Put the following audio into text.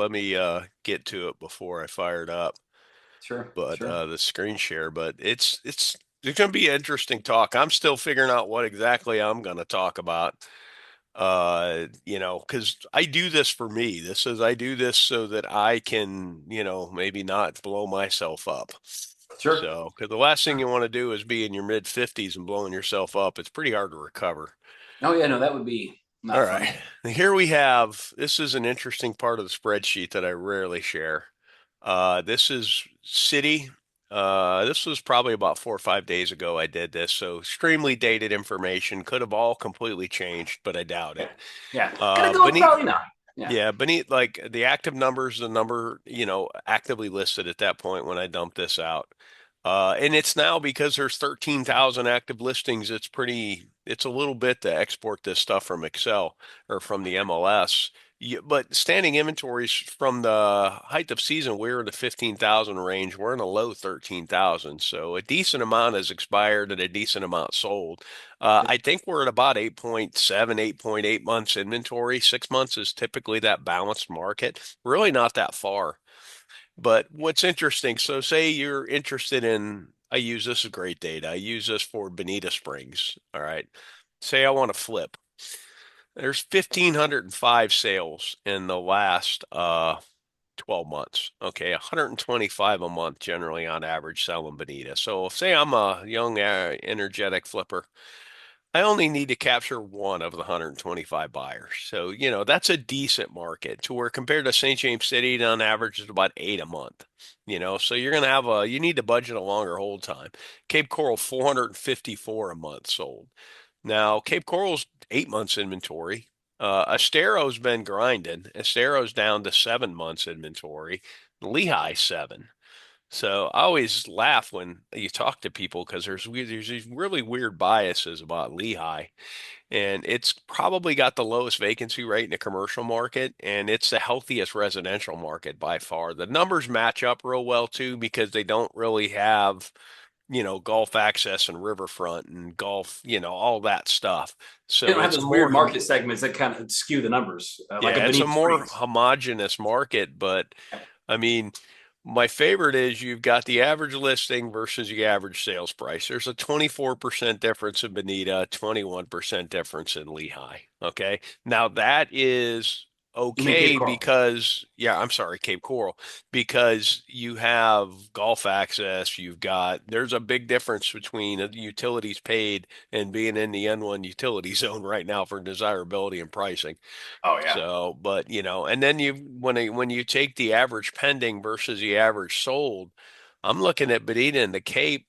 let me get to it before I fire it up. Sure, But sure. the screen share, but it's going to be an interesting talk. I'm still figuring out what exactly I'm going to talk about. Because I do this for me. I do this so that I can, maybe not blow myself up. Sure, So, because the last thing sure. you want to do is be in your mid 50s and blowing yourself up. It's pretty hard to recover. Oh yeah, no, that would be All not right. fun. Here we have, this is an interesting part of the spreadsheet that I rarely share. This is city. This was probably about 4 or 5 days ago I did this, so extremely dated information. Could have all completely changed, but I doubt Yeah, it. yeah. Gonna go with Beneath, probably not. Yeah, yeah, beneath like the active numbers, the number, actively listed at that point when I dumped this out. And it's now because there's 13,000 active listings, it's a little bit to export this stuff from Excel or from the MLS. But standing inventories from the height of season, we're in the 15,000 range. We're in a low 13,000. So a decent amount has expired and a decent amount sold. yeah. I think we're at about 8.7, 8.8 months inventory. 6 months is typically that balanced market. Really not that far. But what's interesting, so say you're interested in, I use this as great data. I use this for Bonita Springs. All right. Say I want to flip. There's 1,505 sales in the last 12 months. Okay, 125 a month generally on average selling Bonita. So say I'm a young, energetic flipper. I only need to capture one of the 125 buyers. So, that's a decent market to where compared to St. James City, on average, is about eight a month. So you're going to you need to budget a longer hold time. Cape Coral, 454 a month sold. Now, Cape Coral's 8 months inventory. Estero's been grinding. Estero's down to 7 months inventory. Lehigh, seven. So I always laugh when you talk to people because there's these really weird biases about Lehigh, and it's probably got the lowest vacancy rate in the commercial market, and it's the healthiest residential market by far. The numbers match up real well too because they don't really have, golf access and riverfront and golf, all that stuff. They So don't have it's a those weird more market segments that kind of skew the numbers, like a yeah, it's a Bonita more Springs. homogeneous market, but I mean, my favorite is you've got the average listing versus the average sales price. There's a 24% difference in Bonita, 21% difference in Lehigh. Okay. Now that is You mean Cape okay Coral? because, yeah, I'm sorry, Cape Coral, because you have golf access. There's a big difference between the utilities paid and being in the N1 utility zone right now for desirability and pricing. Oh yeah. So, but and then when you take the average pending versus the average sold, I'm looking at Bonita and the Cape.